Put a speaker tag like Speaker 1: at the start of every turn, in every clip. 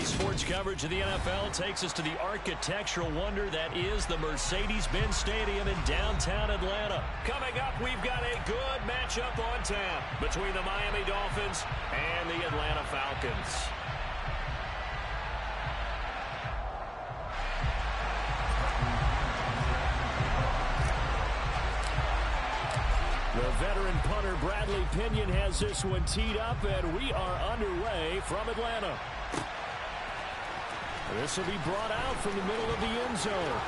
Speaker 1: Daily sports coverage of the NFL takes us to the architectural wonder that is the Mercedes-Benz Stadium in downtown Atlanta. Coming up, we've got a good matchup on tap between the Miami Dolphins and the Atlanta Falcons. The veteran punter Bradley Pinion has this one teed up, and we are underway from Atlanta. This will be brought out from the middle of the end zone.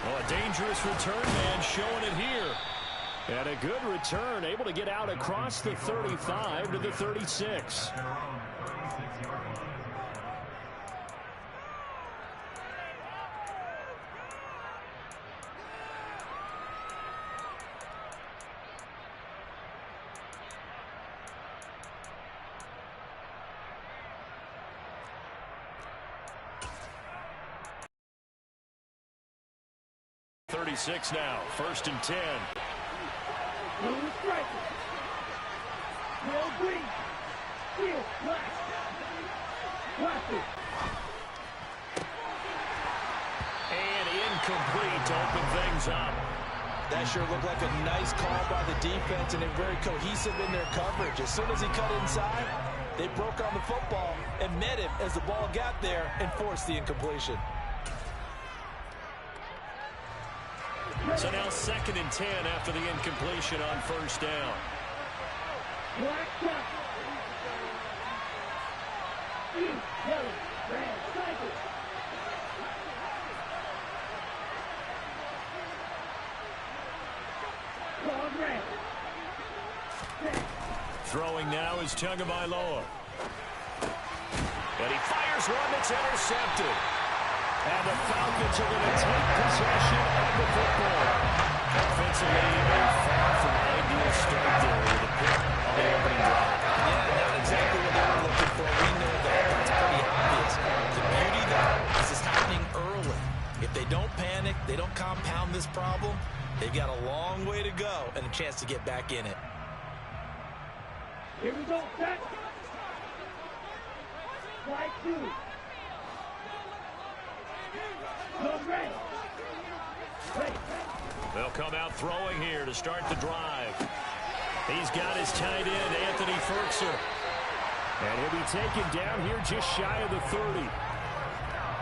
Speaker 1: Oh, a dangerous return man showing it here. And a good return, able to get out across the 35 to the 36. Now, 1st and 10. And incomplete to open things up.
Speaker 2: That sure looked like a nice call by the defense, and they're very cohesive in their coverage. As soon as he cut inside, they broke on the football and met him as the ball got there and forced the incompletion.
Speaker 1: So now 2nd and 10 after the incompletion on 1st down. Throwing now is Tagovailoa. And he fires one that's intercepted. And the Falcons are going to take possession of the football. Offensively, a far from ideal start there with a pick on the opening drive.
Speaker 2: Yeah, not exactly what they were looking for. We know that. That's pretty obvious. The beauty, though, is it's happening early. If they don't panic, they don't compound this problem, they've got a long way to go and a chance to get back in it.
Speaker 3: Here we go, set. Slide 2.
Speaker 1: They'll come out throwing here to start the drive. He's got his tight end, Anthony Ferguson. And he'll be taken down here just shy of the 30.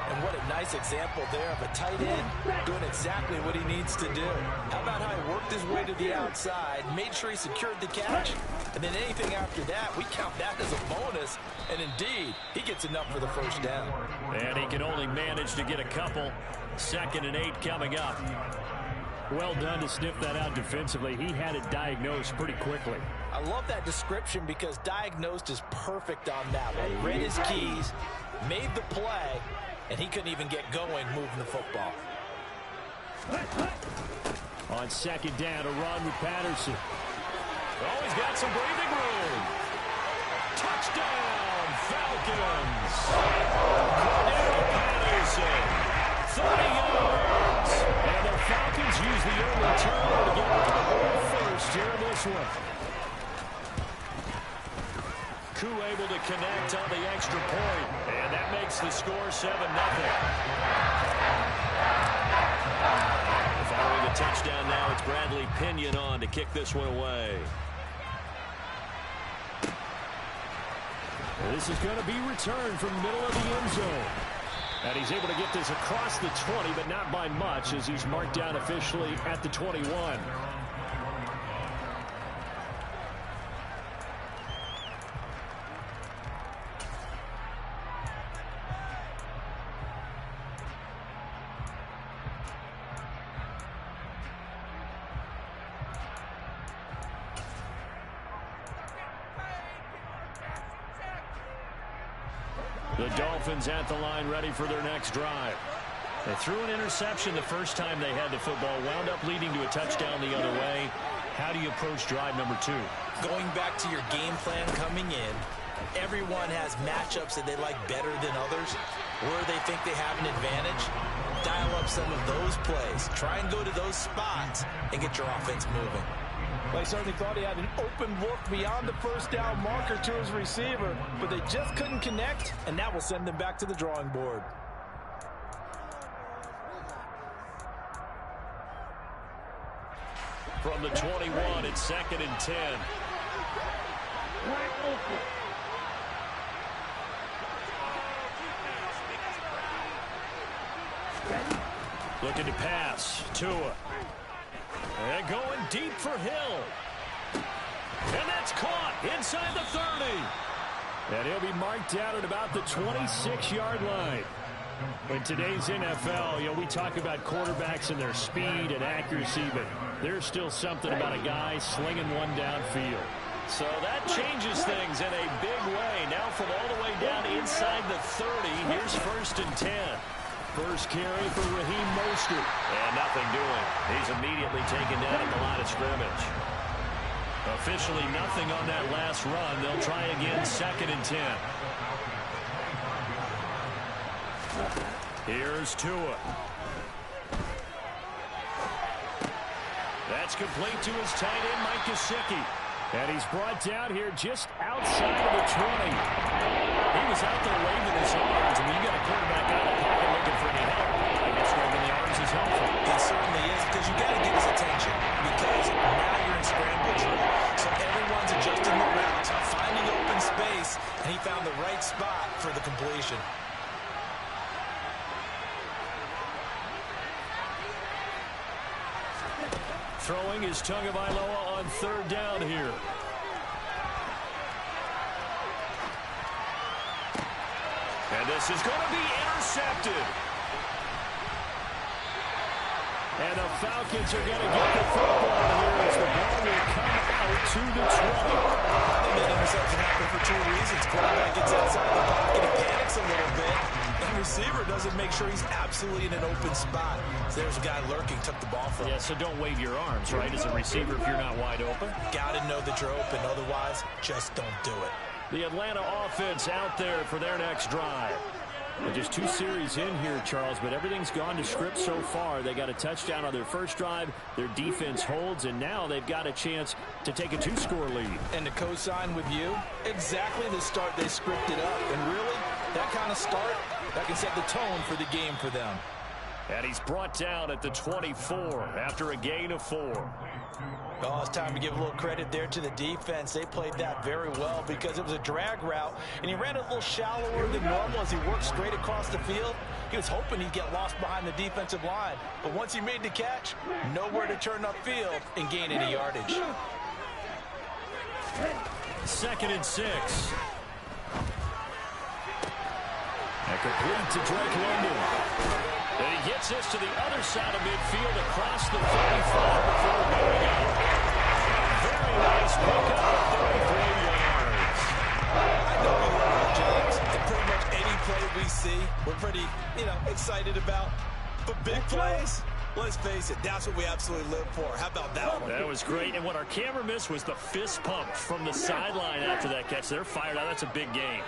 Speaker 2: And what a nice example there of a tight end doing exactly what he needs to do. How about how he worked his way to the outside, made sure he secured the catch, and then anything after that, we count that as a bonus. And indeed, he gets enough for the 1st down.
Speaker 1: And he can only manage to get a couple. 2nd and 8 coming up. Well done to sniff that out defensively. He had it diagnosed pretty quickly.
Speaker 2: I love that description because diagnosed is perfect on that one. Read his keys, made the play, and he couldn't even get going moving the football.
Speaker 1: On 2nd down, a run with Patterson. Oh, he's got some breathing room. Touchdown, Falcons. Cordero Patterson. 30 yards. And the Falcons use the early turnover to get to the ball first here in this one. Koo able to connect on the extra point. And that makes the score 7-0. Following the touchdown now, it's Bradley Pinion on to kick this one away. This is going to be returned from the middle of the end zone. And he's able to get this across the 20, but not by much as he's marked down officially at the 21. The Dolphins at the line ready for their next drive. They threw an interception the first time they had the football, wound up leading to a touchdown the other way. How do you approach drive number 2?
Speaker 2: Going back to your game plan coming in, everyone has matchups that they like better than others, where they think they have an advantage. Dial up some of those plays. Try and go to those spots and get your offense moving. Well, he certainly thought he had an open look beyond the first down marker to his receiver, but they just couldn't connect, and that will send them back to the drawing board.
Speaker 1: From the 21, it's 2nd and 10. Looking to pass. Tua. And going deep for Hill. And that's caught inside the 30. And he'll be marked out at about the 26-yard line. In today's NFL, we talk about quarterbacks and their speed and accuracy, but there's still something about a guy slinging one downfield. So that changes things in a big way. Now from all the way down inside the 30, here's 1st and 10. First carry for Raheem Mostert. And nothing doing. He's immediately taken down at the line of scrimmage. Officially nothing on that last run. They'll try again 2nd and 10. Here's Tua. That's complete to his tight end, Mike Gesicki. And he's brought down here just outside of the 20. He was out there waving his arms. I mean, you got a quarterback out of the pocket looking for any help. I guess waving the arms is helpful.
Speaker 2: It certainly is, because you got to get his attention, because now you're in scramble drill. So everyone's adjusting the routes, finding open space, and he found the right spot for the completion.
Speaker 1: Throwing is Tagovailoa on 3rd down here. And this is going to be intercepted. And the Falcons are going to get the football here as the ball will come out to the 20.
Speaker 2: I think that interception happened for 2 reasons. Quarterback gets outside the pocket, he panics a little bit. And receiver doesn't make sure he's absolutely in an open spot. So there's a guy lurking, took the ball from him.
Speaker 1: Yeah, so don't wave your arms, right, as a receiver if you're not wide open.
Speaker 2: Got to know that you're open. Otherwise, just don't do it.
Speaker 1: The Atlanta offense out there for their next drive. And just 2 series in here, Charles, but everything's gone to script so far. They got a touchdown on their first drive. Their defense holds, and now they've got a chance to take a 2-score lead.
Speaker 2: And to co-sign with you, exactly the start they scripted up. And really, that kind of start, that can set the tone for the game for them.
Speaker 1: And he's brought down at the 24 after a gain of 4.
Speaker 2: Oh, it's time to give a little credit there to the defense. They played that very well because it was a drag route, and he ran a little shallower than normal as he worked straight across the field. He was hoping he'd get lost behind the defensive line, but once he made the catch, nowhere to turn upfield and gain any yardage.
Speaker 1: 2nd and 6. And complete to Drake London. And he gets us to the other side of midfield across the 35 before going out. Very nice pickup, 33 yards.
Speaker 2: I know we love our jobs. And pretty much any play we see, we're pretty, excited about. But big plays, let's face it, that's what we absolutely live for. How about that one?
Speaker 1: That was great. And what our camera missed was the fist pump from the sideline after that catch. They're fired out. That's a big game.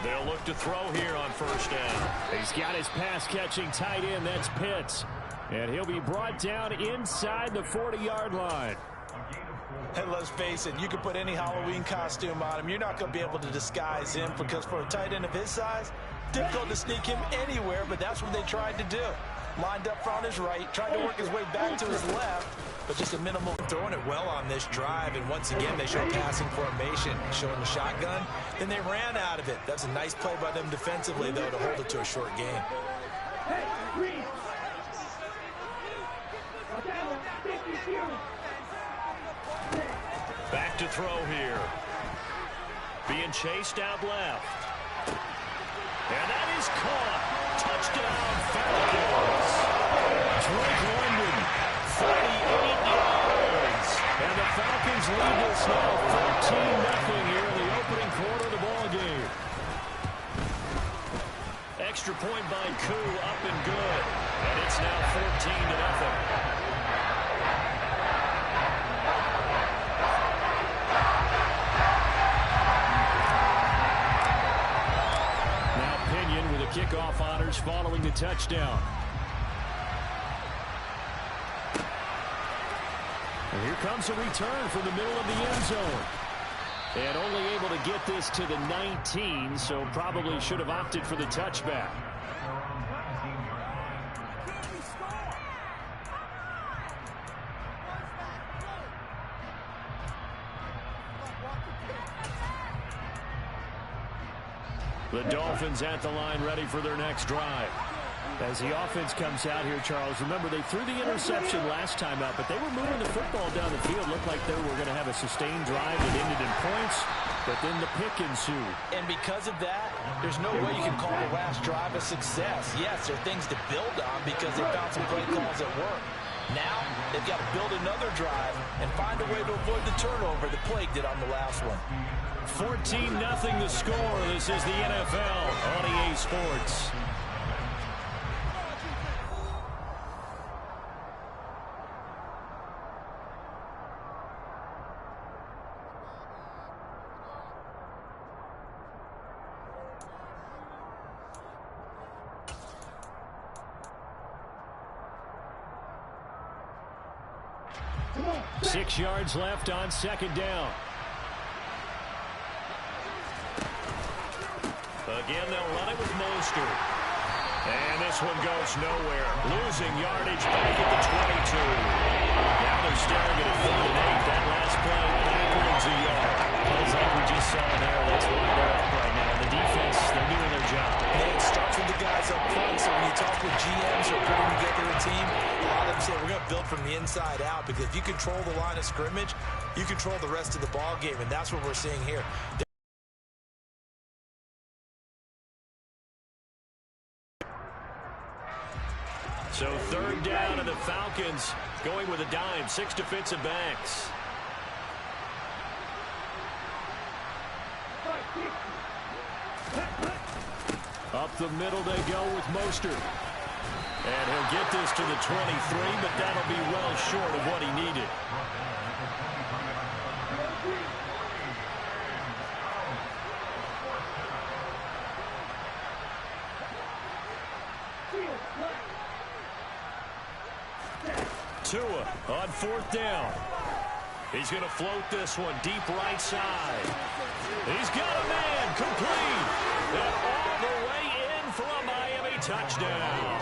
Speaker 1: They'll look to throw here on 1st down. He's got his pass-catching tight end. That's Pitts. And he'll be brought down inside the 40-yard line.
Speaker 2: And let's face it, you can put any Halloween costume on him. You're not going to be able to disguise him because for a tight end of his size, difficult to sneak him anywhere, but that's what they tried to do. Lined up front his right, tried to work his way back to his left, but just a minimal throwing it well on this drive. And once again, they show passing formation, showing the shotgun. Then they ran out of it. That's a nice play by them defensively, though, to hold it to a short game.
Speaker 1: Back to throw here. Being chased out left. And that is caught. Touchdown, Falcons. Drake London, 48 yards. And the Falcons lead this now 13-0 here in the opening quarter of the ball game. Extra point by Koo, up and good. And it's now 14-0. Kickoff honors yards following the touchdown. And here comes a return from the middle of the end zone. And only able to get this to the 19, so probably should have opted for the touchback. The Dolphins at the line ready for their next drive. As the offense comes out here, Charles, remember they threw the interception last time out, but they were moving the football down the field. Looked like they were going to have a sustained drive that ended in points, but then the pick ensued.
Speaker 2: And because of that, there's no way you can call the last drive a success. Yes, there are things to build on because they found some great calls at work. Now, they've got to build another drive and find a way to avoid the turnover that plagued it on the last one.
Speaker 1: 14-0 the score. This is the NFL on EA Sports. Six yards left on second down. Again, they'll run it with Mostert. And this one goes nowhere. Losing yardage back at the 22. Now they're staring at a 3rd and 8. That last play backwards a yard. Plays like we just saw there. That's why they're up right now. The defense, they're doing their job.
Speaker 2: And it starts with the guys up front. So when you talk with GMs who are putting together a team, a lot of them say we're going to build from the inside out, because if you control the line of scrimmage, you control the rest of the ball game, and that's what we're seeing here.
Speaker 1: So 3rd down, and the Falcons going with a dime. 6 defensive backs. Up the middle they go with Mostert. And he'll get this to the 23, but that'll be well short of what he needed. Tua on 4th down. He's going to float this one deep right side. He's got a man complete. And all the way in for a Miami touchdown.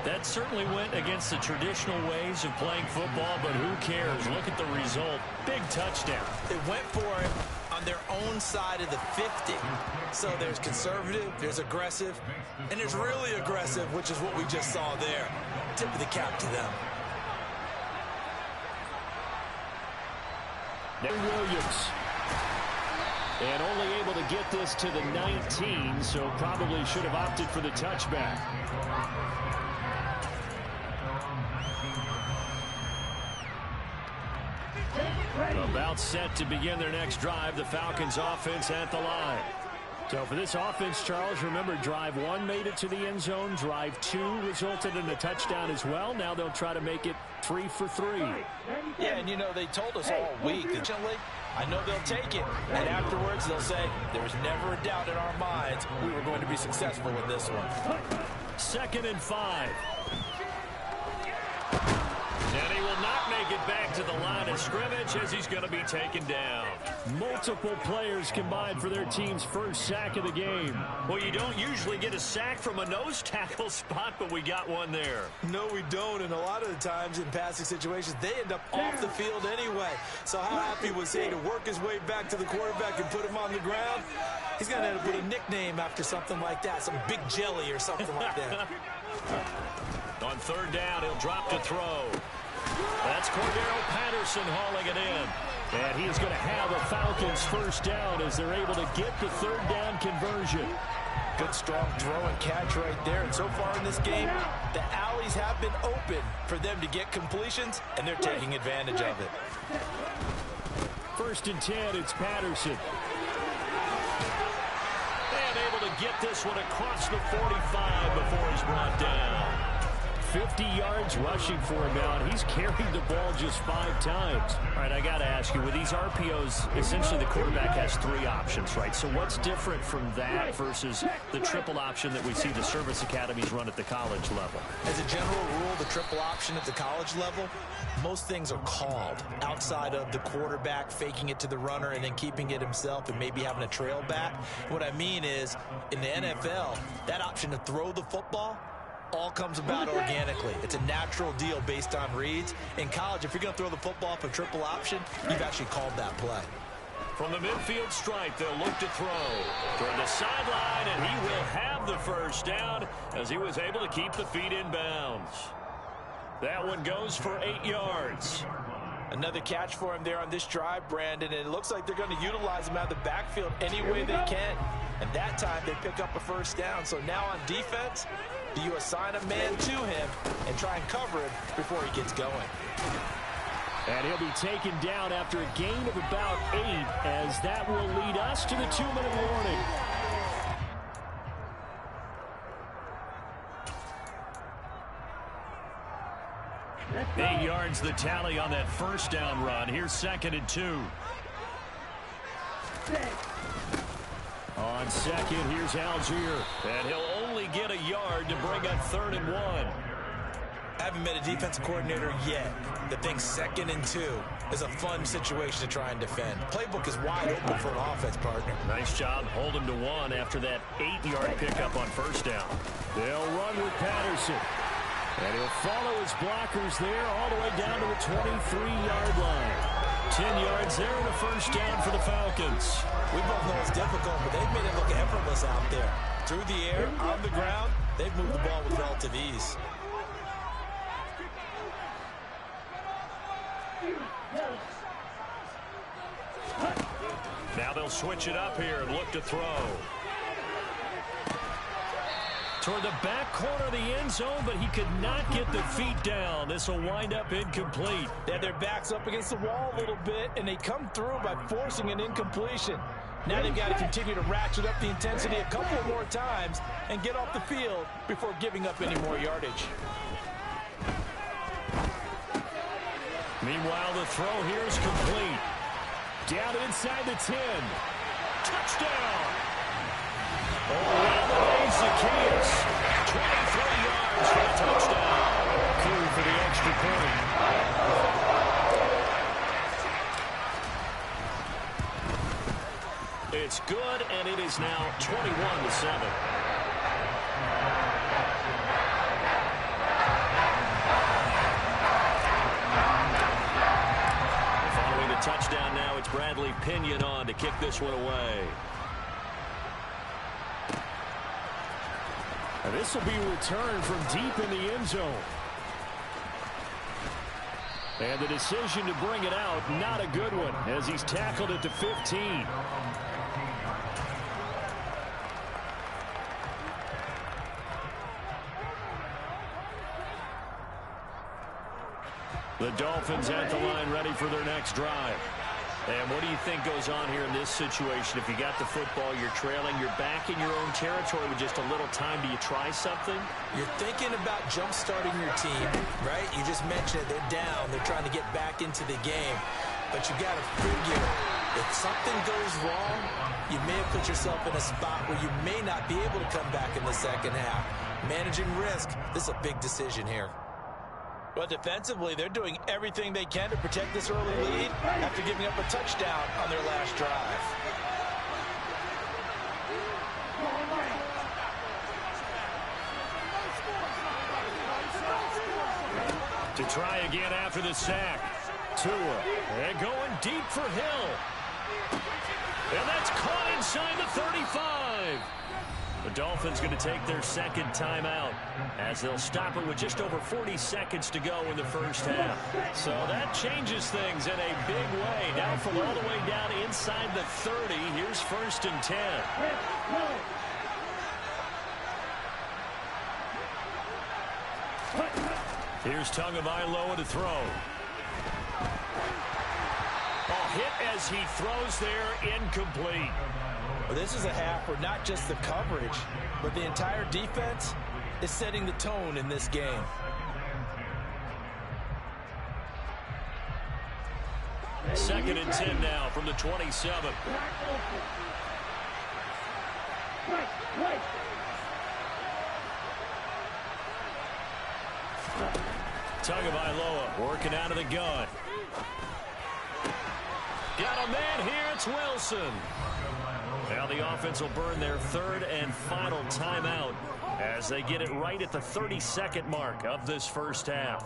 Speaker 1: That certainly went against the traditional ways of playing football, but who cares? Look at the result. Big touchdown.
Speaker 2: They went for it on their own side of the 50. So there's conservative, there's aggressive, and there's really aggressive, which is what we just saw there. Tip of the cap to them.
Speaker 1: Williams. And only able to get this to the 19, so probably should have opted for the touchback. About set to begin their next drive, the Falcons offense at the line. So for this offense, Charles, remember drive 1 made it to the end zone. Drive 2 resulted in a touchdown as well. Now they'll try to make it 3 for 3.
Speaker 2: Yeah, and you know, they told us all week that I know they'll take it. And afterwards they'll say, there was never a doubt in our minds we were going to be successful in this one.
Speaker 1: 2nd and 5. And he will not make it back to the line of scrimmage as he's going to be taken down. Multiple players combined for their team's first sack of the game. Well, you don't usually get a sack from a nose tackle spot, but we got one there.
Speaker 2: No, we don't, and a lot of the times in passing situations, they end up off the field anyway. So how happy was he to work his way back to the quarterback and put him on the ground? He's going to end up with a nickname after something like that, some Big Jelly or something like that.
Speaker 1: On 3rd down, he'll drop to throw. That's Cordero Patterson hauling it in. And he's going to have a Falcons first down as they're able to get the 3rd down conversion.
Speaker 2: Good strong throw and catch right there. And so far in this game, the alleys have been open for them to get completions, and they're taking advantage of it.
Speaker 1: 1st and 10, it's Patterson. And able to get this one across the 45 before he's brought down. 50 yards rushing for him now, and he's carried the ball just 5 times. All right, I got to ask you, with these RPOs, essentially the quarterback has 3 options, right? So what's different from that versus the triple option that we see the service academies run at the college level?
Speaker 2: As a general rule, the triple option at the college level, most things are called outside of the quarterback faking it to the runner and then keeping it himself and maybe having a trail back. What I mean is, in the NFL, that option to throw the football all comes about organically. It's a natural deal based on reads. In college, if you're going to throw the football for triple option, you've actually called that play.
Speaker 1: From the midfield stripe, they'll look to throw. Toward the sideline, and he will have the first down as he was able to keep the feet in bounds. That one goes for 8 yards.
Speaker 2: Another catch for him there on this drive, Brandon, and it looks like they're going to utilize him out of the backfield any way they can. And that time they pick up a first down. So now on defense, do you assign a man to him and try and cover him before he gets going?
Speaker 1: And he'll be taken down after a gain of about 8, as that will lead us to the 2-minute warning. Eight yards the tally on that first down run. Here's 2nd and 2. On second, here's Algier. And he'll only get a yard to bring up 3rd and 1.
Speaker 2: I haven't met a defensive coordinator yet that thinks 2nd and 2 is a fun situation to try and defend. Playbook is wide open for an offense partner.
Speaker 1: Nice job holding to 1 after that 8-yard pickup on first down. They'll run with Patterson. And he'll follow his blockers there all the way down to the 23-yard line. 10 yards there and a first down for the Falcons.
Speaker 2: We both know it's difficult, but they've made it look effortless out there. Through the air, on the ground, they've moved the ball with relative ease.
Speaker 1: Now they'll switch it up here and look to throw. Toward the back corner of the end zone, but he could not get the feet down. This will wind up incomplete.
Speaker 2: They have their backs up against the wall a little bit, and they come through by forcing an incompletion. Now they've got to continue to ratchet up the intensity a couple more times and get off the field before giving up any more yardage.
Speaker 1: Meanwhile, the throw here is complete. Down inside the 10. Touchdown! Around the way, Zacchaeus. 23 yards for a touchdown. Coup for the extra point. It's good, and it is now 21-7. Following the touchdown now, it's Bradley Pinion on to kick this one away. And this will be returned from deep in the end zone. And the decision to bring it out, not a good one, as he's tackled at the 15. The Dolphins at the line, ready for their next drive. And what do you think goes on here in this situation? If you got the football, you're trailing, you're back in your own territory with just a little time. Do you try something?
Speaker 2: You're thinking about jump-starting your team, right? You just mentioned it. They're down. They're trying to get back into the game. But you got to figure, if something goes wrong, you may have put yourself in a spot where you may not be able to come back in the second half. Managing risk, this is a big decision here. But defensively, they're doing everything they can to protect this early lead after giving up a touchdown on their last drive.
Speaker 1: To try again after the sack. Tua, and going deep for Hill. And that's caught inside the 35. The Dolphins going to take their second timeout as they'll stop it with just over 40 seconds to go in the first half. So that changes things in a big way. Now from all the way down inside the 30, here's 1st and 10. Here's Tagovailoa to throw. Hit as he throws there, incomplete.
Speaker 2: Well, this is a half where not just the coverage, but the entire defense is setting the tone in this game.
Speaker 1: 2nd and 10 now from the 27. Tagovailoa working out of the gun. Got a man here. It's Wilson. Now the offense will burn their 3rd and final timeout as they get it right at the 32nd mark of this first half.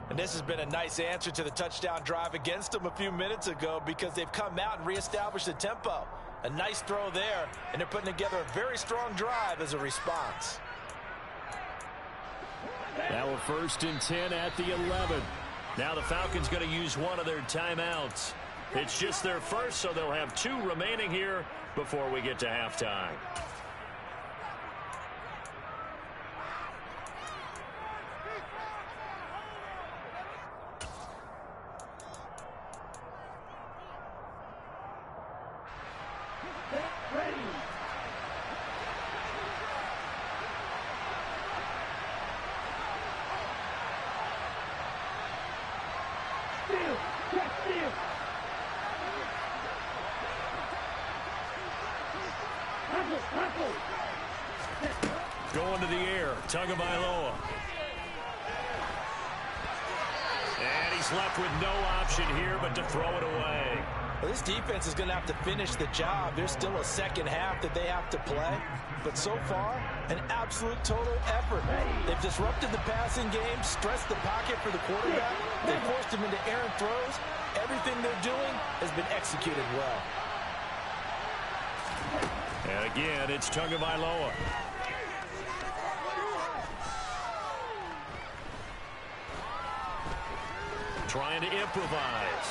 Speaker 2: And this has been a nice answer to the touchdown drive against them a few minutes ago because they've come out and reestablished the tempo. A nice throw there, and they're putting together a very strong drive as a response.
Speaker 1: Now a 1st and 10 at the 11. Now the Falcons going to use one of their timeouts. It's just their first, so they'll have 2 remaining here before we get to halftime. Going to the air, Tagovailoa. And he's left with no option here but to throw it away.
Speaker 2: Well, this defense is going to have to finish the job. There's still a second half that they have to play. But so far, an absolute total effort. They've disrupted the passing game, stressed the pocket for the quarterback. They forced him into errant throws. Everything they're doing has been executed well.
Speaker 1: And again, it's Tagovailoa. Trying to improvise.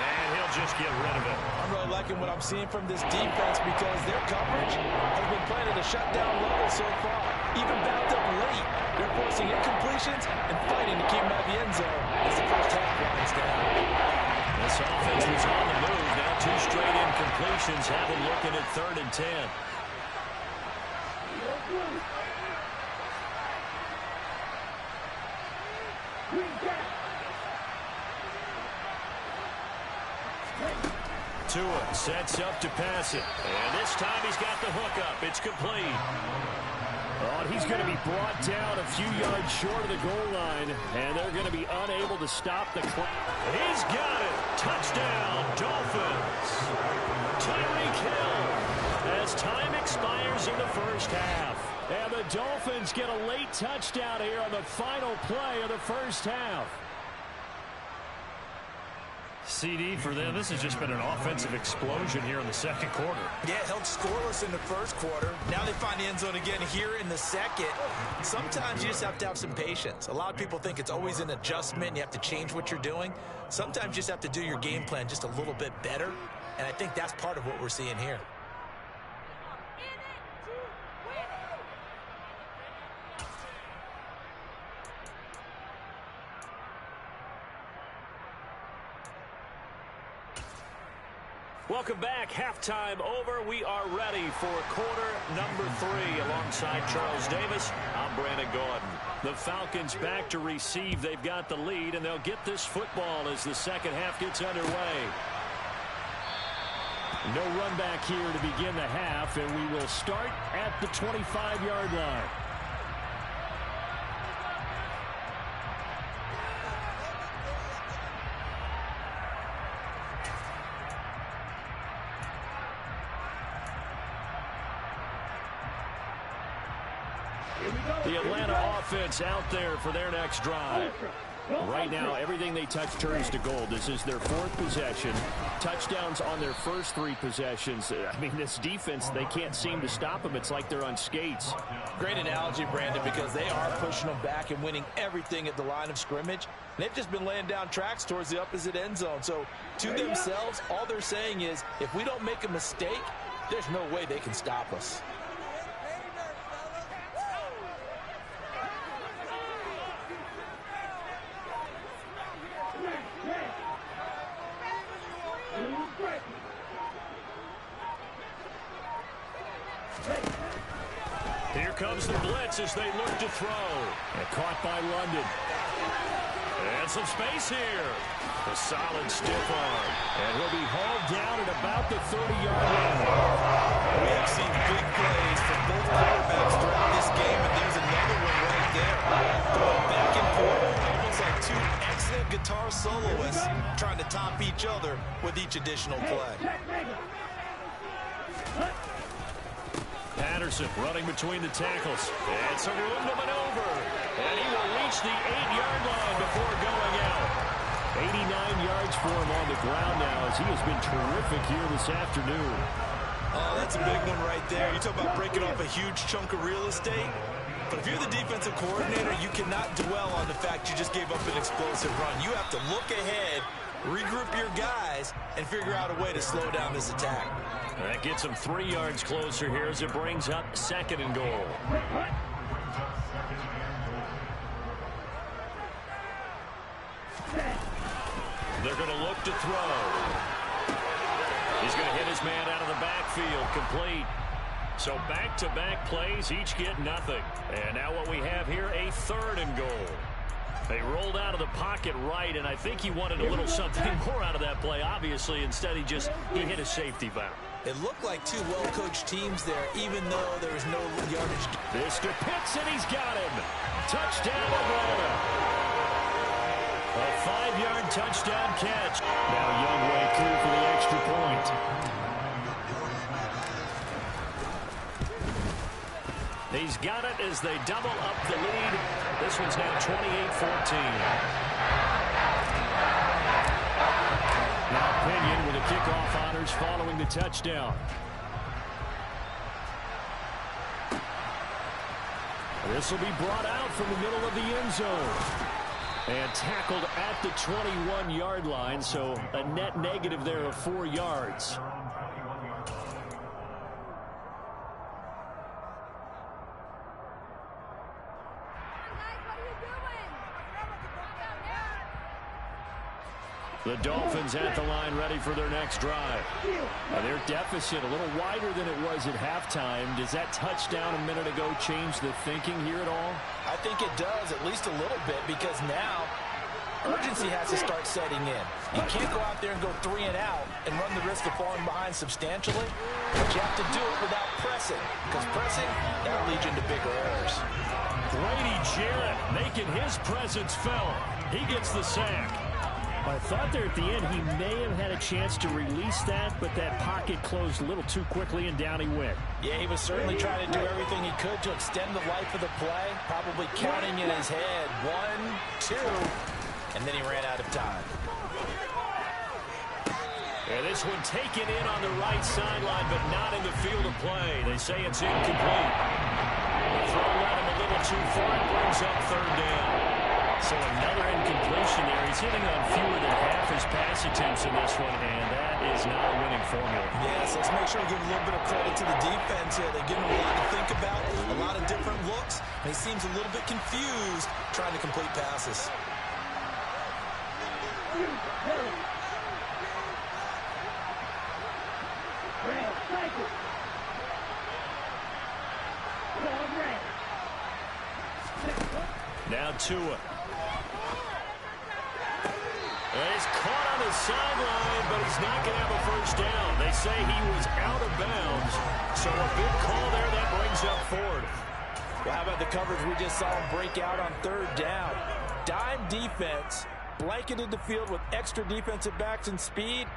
Speaker 1: And he'll just get rid of it.
Speaker 2: I'm really liking what I'm seeing from this defense because their coverage has been playing at a shutdown level so far. Even backed up late, they're forcing incompletions and fighting to keep them out of the end zone as the first half winds down.
Speaker 1: This offense was on the move. Now 2 straight incompletions have them looking at 3rd and 10. Tua sets up to pass it. And this time he's got the hook up. It's complete. Oh, he's going to be brought down a few yards short of the goal line. And they're going to be unable to stop the clock. He's got it. Touchdown, Dolphins. Tyreek Hill as time expires in the first half. And the Dolphins get a late touchdown here on the final play of the first half. CD for them. This has just been an offensive explosion here in the second quarter.
Speaker 2: Yeah, held scoreless in the first quarter. Now they find the end zone again here in the second. Sometimes you just have to have some patience. A lot of people think it's always an adjustment. You have to change what you're doing. Sometimes you just have to do your game plan just a little bit better. And I think that's part of what we're seeing here.
Speaker 1: Welcome back. Halftime over. We are ready for quarter number 3 alongside Charles Davis. I'm Brandon Gordon. The Falcons back to receive. They've got the lead, and they'll get this football as the second half gets underway. No run back here to begin the half, and we will start at the 25-yard line. The Atlanta offense out there for their next drive. Right now, everything they touch turns to gold. This is their 4th possession. Touchdowns on their first 3 possessions. I mean, this defense, they can't seem to stop them. It's like they're on skates.
Speaker 2: Great analogy, Brandon, because they are pushing them back and winning everything at the line of scrimmage. And they've just been laying down tracks towards the opposite end zone. So, to themselves, all they're saying is, if we don't make a mistake, there's no way they can stop us. Here comes the blitz as they look to throw.
Speaker 1: And caught by London. And some space here. A solid stiff arm. And he'll be hauled down at about the 30-yard line.
Speaker 2: We have seen big plays from both quarterbacks throughout this game, and there's another one right there. Going back and forth, almost like two excellent guitar soloists trying to top each other with each additional play.
Speaker 1: Patterson running between the tackles. And some room to maneuver. And he will reach the 8-yard line before going out. 89 yards for him on the ground now as he has been terrific here this afternoon.
Speaker 2: Oh, that's a big one right there. You talk about breaking off a huge chunk of real estate. But if you're the defensive coordinator, you cannot dwell on the fact you just gave up an explosive run. You have to look ahead, regroup your guys, and figure out a way to slow down this attack.
Speaker 1: That gets him 3 yards closer here as it brings up 2nd and goal. They're going to look to throw. He's going to hit his man out of the backfield, complete. So back-to-back plays, each get nothing. And now what we have here, a 3rd and goal. They rolled out of the pocket right, and I think he wanted a little something more out of that play. Obviously, instead he hit a safety valve.
Speaker 2: It looked like two well-coached teams there, even though there was no yardage.
Speaker 1: This to Pitts, and he's got him. Touchdown, Atlanta. A 5-yard touchdown catch. Now Youngway clear for the extra point. He's got it as they double up the lead. This one's now 28-14. Now Pinion with a kickoff honors following the touchdown. This will be brought out from the middle of the end zone. And tackled at the 21-yard line, so a net negative there of 4 yards. The Dolphins at the line ready for their next drive. Their deficit a little wider than it was at halftime. Does that touchdown a minute ago change the thinking here at all?
Speaker 2: I think it does, at least a little bit, because now urgency has to start setting in. You can't go out there and go 3 and out and run the risk of falling behind substantially, but you have to do it without pressing, because pressing, that'll lead you into bigger errors.
Speaker 1: Grady Jarrett making his presence felt. He gets the sack. I thought there at the end he may have had a chance to release that, but that pocket closed a little too quickly and down he went.
Speaker 2: Yeah, he was certainly trying to do everything he could to extend the life of the play, probably counting in his head 1, 2, and then he ran out of time.
Speaker 1: And this one taken in on the right sideline, but not in the field of play. They say it's incomplete. The throw led him a little too far. It brings up 3rd down. So another incompletion there. He's hitting on fewer than half his pass attempts in this one, and that is not a winning formula.
Speaker 2: Yes, let's make sure we give a little bit of credit to the defense here. They give him a lot to think about, a lot of different looks, and he seems a little bit confused trying to complete passes.
Speaker 1: Now Tua. He's caught on the sideline, but he's not going to have a first down. They say he was out of bounds, so a big call there that brings up 4th.
Speaker 2: Well, how about the coverage we just saw him break out on 3rd down? Dime defense, blanketed the field with extra defensive backs and speed,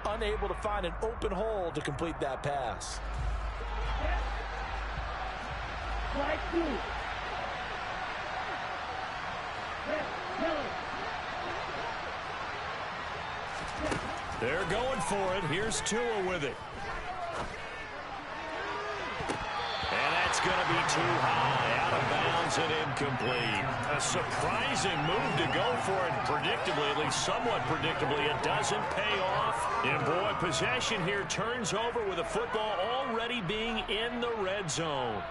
Speaker 2: unable to find an open hole to complete that pass.
Speaker 1: They're going for it. Here's Tua with it. And that's going to be too high, out of bounds and incomplete. A surprising move to go for it predictably, at least somewhat predictably. It doesn't pay off. And boy, possession here turns over with the football already being in the red zone.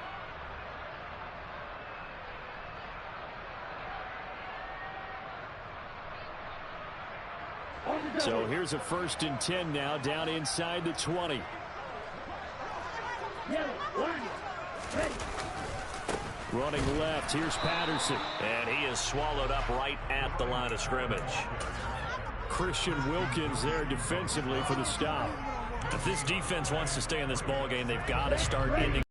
Speaker 1: So here's a 1st and 10 now, down inside the 20. Running left, here's Patterson. And he is swallowed up right at the line of scrimmage. Christian Wilkins there defensively for the stop. If this defense wants to stay in this ball game, they've got to start ending.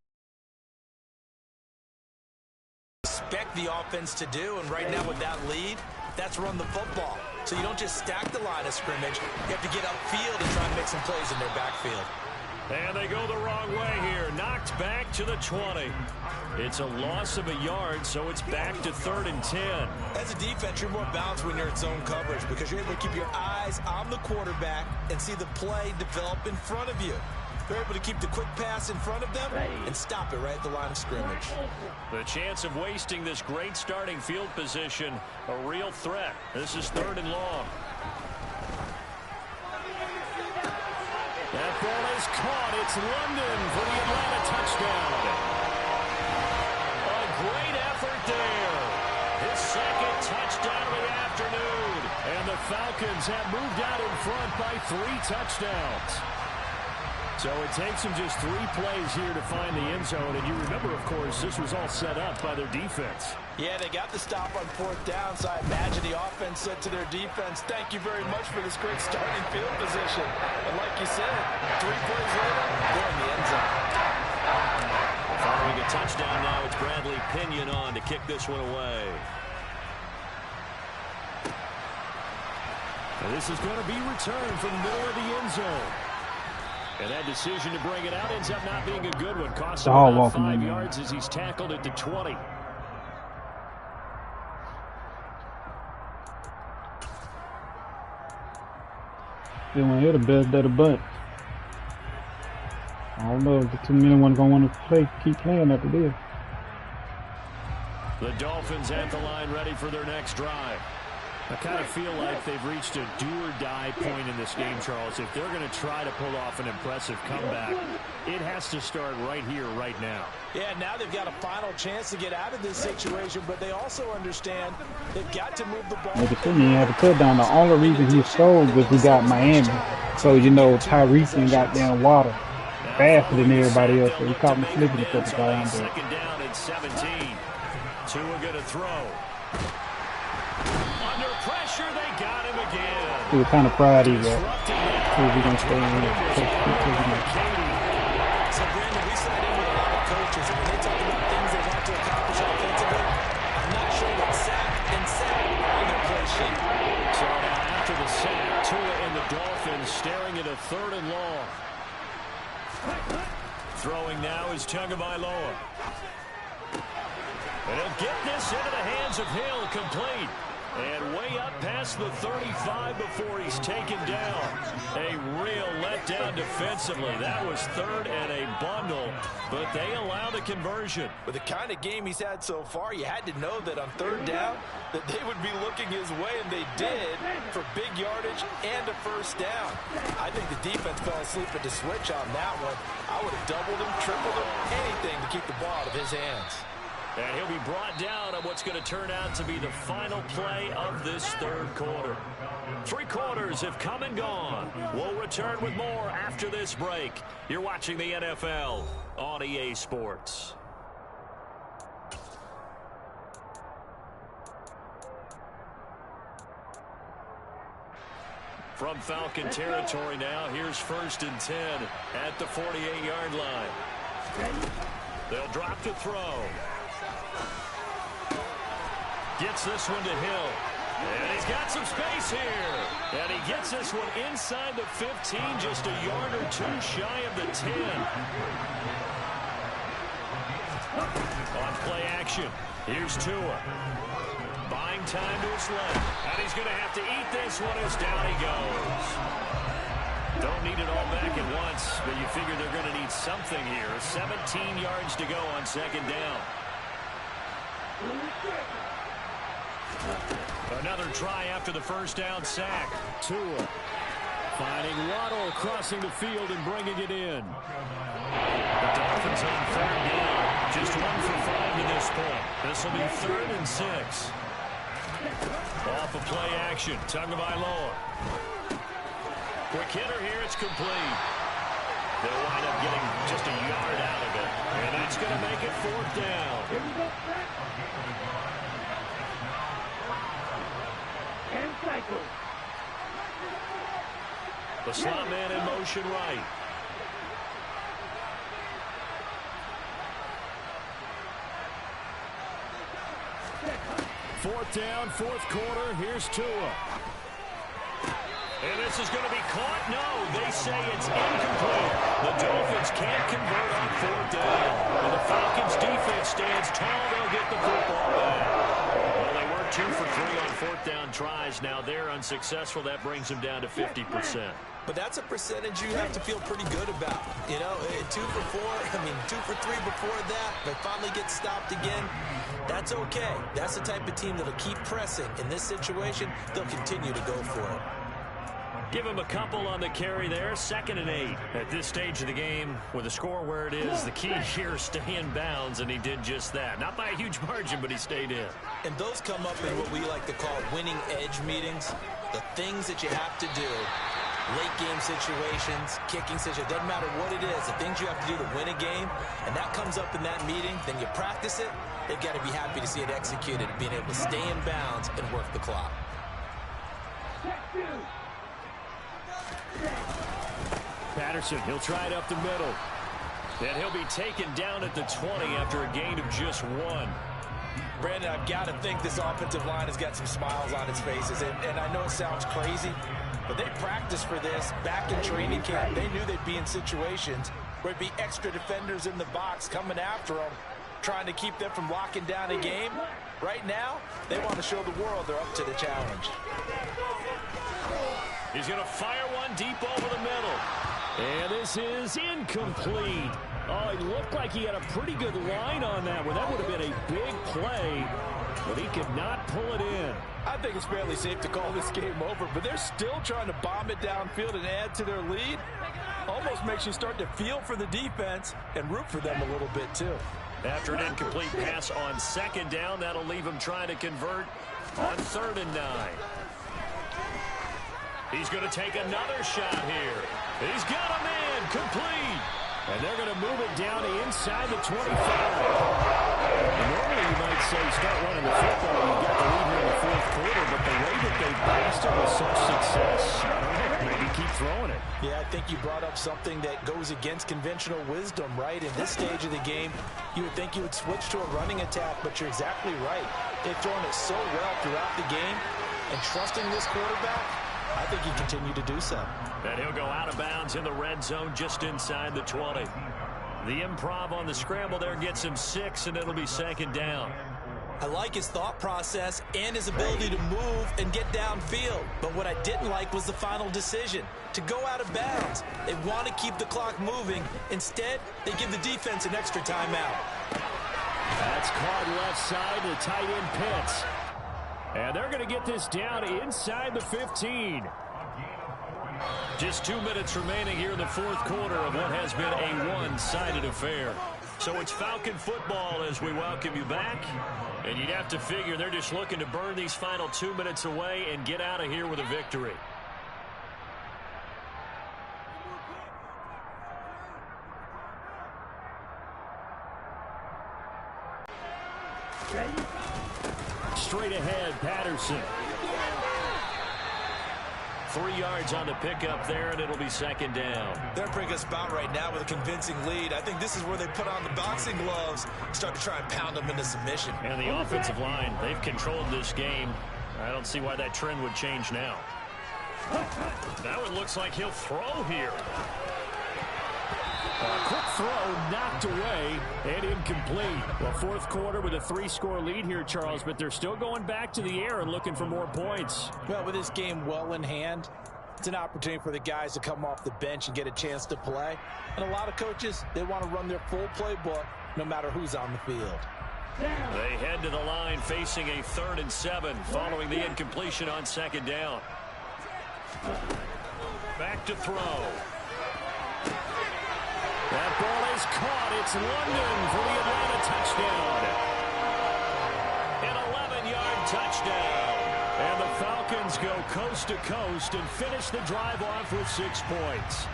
Speaker 2: Expect the offense to do, and right now with that lead, that's run the football. So you don't just stack the line of scrimmage. You have to get upfield and try and make some plays in their backfield.
Speaker 1: And they go the wrong way here. Knocked back to the 20. It's a loss of a yard, so it's back to 3rd and 10.
Speaker 2: As a defense, you're more balanced when you're in zone coverage because you're able to keep your eyes on the quarterback and see the play develop in front of you. They're able to keep the quick pass in front of them and stop it right at the line of scrimmage.
Speaker 1: The chance of wasting this great starting field position, a real threat. This is 3rd and long. That ball is caught. It's London for the Atlanta touchdown. A great effort there. His 2nd touchdown of the afternoon. And the Falcons have moved out in front by 3 touchdowns. So it takes them just 3 plays here to find the end zone. And you remember, of course, this was all set up by their defense.
Speaker 2: Yeah, they got the stop on 4th down, so I imagine the offense said to their defense, thank you very much for this great starting field position. And like you said, 3 plays later, they're in the end zone.
Speaker 1: Following a touchdown now, it's Bradley Pinion on to kick this one away. And this is going to be returned from the middle of the end zone. And that decision to bring it out ends up not being a good one. Costs him about 5 yards as he's tackled at the 20.
Speaker 3: They want to hit the best of the bunch. I don't know if the 2 men going to want to keep playing after this.
Speaker 1: The Dolphins at the line ready for their next drive. I kind of feel like they've reached a do-or-die point in this game, Charles. If they're going to try to pull off an impressive comeback, it has to start right here, right now.
Speaker 2: Yeah, now they've got a final chance to get out of this situation, but they also understand they've got to move the ball.
Speaker 3: Like I said, he had to put down. The only reason he sold was he got Miami. So, you know, Tyreek and got down water faster than everybody else. So he caught me slipping to put the ball on there.
Speaker 1: 2nd down and 17. Tua going to throw. Under pressure, they got him again.
Speaker 3: He was kind of proud he was. He's going to stay in here.
Speaker 2: So, Brandon, we sat in with a lot of coaches, and when they talk about things they want to accomplish offensively, I'm not sure what sack and sack on their play sheet.
Speaker 1: So now after the sack, Tua and the Dolphins staring at a 3rd and long. Throwing now is Tagovailoa. And he'll get this into the hands of Hill, complete. And way up past the 35 before he's taken down. A real letdown defensively. That was 3rd and a bundle, but they allow the conversion.
Speaker 2: With the kind of game he's had so far, you had to know that on 3rd down that they would be looking his way, and they did, for big yardage and a 1st down. I think the defense fell asleep at the switch on that one. I would have doubled him, tripled him, anything to keep the ball out of his hands.
Speaker 1: And he'll be brought down on what's going to turn out to be the final play of this 3rd quarter. 3 quarters have come and gone. We'll return with more after this break. You're watching the NFL on EA Sports. From Falcon territory now, here's 1st and 10 at the 48-yard line. They'll drop to throw. Gets this one to Hill. And he's got some space here. And he gets this one inside the 15, just a yard or 2 shy of the 10. On play action, here's Tua. Buying time to his left. And he's going to have to eat this one as down he goes. Don't need it all back at once, but you figure they're going to need something here. 17 yards to go on 2nd down. Another try after the 1st down sack. Tua finding Waddle, crossing the field and bringing it in. The Dolphins on 3rd down. Just 1 for 5 to this point. This will be 3rd and 6. Off of play action. Tagovailoa. Quick hitter here. It's complete. They'll wind up getting just a yard out of it. And that's going to make it 4th down.
Speaker 4: And cycle.
Speaker 1: The slot man in motion right. Fourth down, 4th quarter. Here's Tua. And this is going to be caught. No, they say it's incomplete. The Dolphins can't convert on 4th down. When the Falcons' defense stands tall, they'll get the football back. Well, they were 2 for 3 on 4th down tries. Now they're unsuccessful. That brings them down to 50%.
Speaker 2: But that's a percentage you have to feel pretty good about. You know, 2 for 4, 2 for 3 before that. They finally get stopped again. That's okay. That's the type of team that'll keep pressing. In this situation, they'll continue to go for it.
Speaker 1: Give him a couple on the carry there. 2nd and 8. At this stage of the game, with the score where it is, the key here is stay in bounds, and he did just that. Not by a huge margin, but he stayed in.
Speaker 2: And those come up in what we like to call winning edge meetings. The things that you have to do. Late game situations, kicking situations, doesn't matter what it is, the things you have to do to win a game, and that comes up in that meeting, then you practice it, they've got to be happy to see it executed, being able to stay in bounds and work the clock.
Speaker 1: Patterson, he'll try it up the middle. And he'll be taken down at the 20 after a gain of just 1.
Speaker 2: Brandon, I've got to think this offensive line has got some smiles on its faces, and I know it sounds crazy, but they practiced for this back in training camp. They knew they'd be in situations where there'd be extra defenders in the box coming after them, trying to keep them from locking down a game. Right now, they want to show the world they're up to the challenge.
Speaker 1: He's going to fire one deep over the middle. And this is incomplete. Oh, it looked like he had a pretty good line on that one. That would have been a big play, but he could not pull it in.
Speaker 2: I think it's fairly safe to call this game over, but they're still trying to bomb it downfield and add to their lead. Almost makes you start to feel for the defense and root for them a little bit, too.
Speaker 1: After an incomplete pass on 2nd down, that'll leave him trying to convert on 3rd and 9. He's going to take another shot here. He's got a man complete. And they're going to move it down to inside the 25. And normally you might say start running the football when you got the lead here in the 4th quarter, but the way that they passed it with such success, I don't know, maybe keep throwing it.
Speaker 2: Yeah, I think you brought up something that goes against conventional wisdom, right? In this stage of the game, you would think you would switch to a running attack, but you're exactly right. They've thrown it so well throughout the game, and trusting this quarterback, I think he continued to do so.
Speaker 1: And he'll go out of bounds in the red zone just inside the 20. The improv on the scramble there gets him 6, and it'll be 2nd down.
Speaker 2: I like his thought process and his ability to move and get downfield. But what I didn't like was the final decision, to go out of bounds. They want to keep the clock moving. Instead, they give the defense an extra timeout.
Speaker 1: That's caught left side to tight end Pitts. And they're going to get this down inside the 15. Just 2 minutes remaining here in the 4th quarter of what has been a one-sided affair. So it's Falcon football as we welcome you back. And you'd have to figure they're just looking to burn these final 2 minutes away and get out of here with a victory. Straight ahead, Patterson. 3 yards on the pickup there, and it'll be 2nd down.
Speaker 2: They're in pretty good spot right now with a convincing lead. I think this is where they put on the boxing gloves, start to try and pound them into submission.
Speaker 1: And the offensive line, they've controlled this game. I don't see why that trend would change now. Now it looks like he'll throw here. A quick throw knocked away and incomplete. Well, 4th quarter with a 3-score lead here, Charles, but they're still going back to the air and looking for more points.
Speaker 2: Well, with this game well in hand, it's an opportunity for the guys to come off the bench and get a chance to play. And a lot of coaches, they want to run their full playbook no matter who's on the field.
Speaker 1: They head to the line facing a 3rd and 7 following the incompletion on 2nd down. Back to throw. That ball is caught. It's London for the Atlanta touchdown. An 11-yard touchdown. And the Falcons go coast to coast and finish the drive off with 6 points.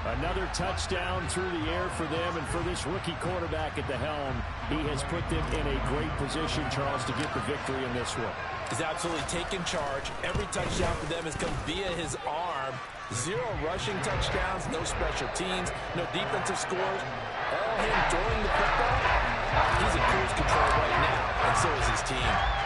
Speaker 1: Another touchdown through the air for them, and for this rookie quarterback at the helm, he has put them in a great position, Charles, to get the victory in this one.
Speaker 2: He's absolutely taken charge. Every touchdown for them has come via his arm. 0 rushing touchdowns, no special teams, no defensive scores. All him during the football. He's in cruise control right now, and so is his team.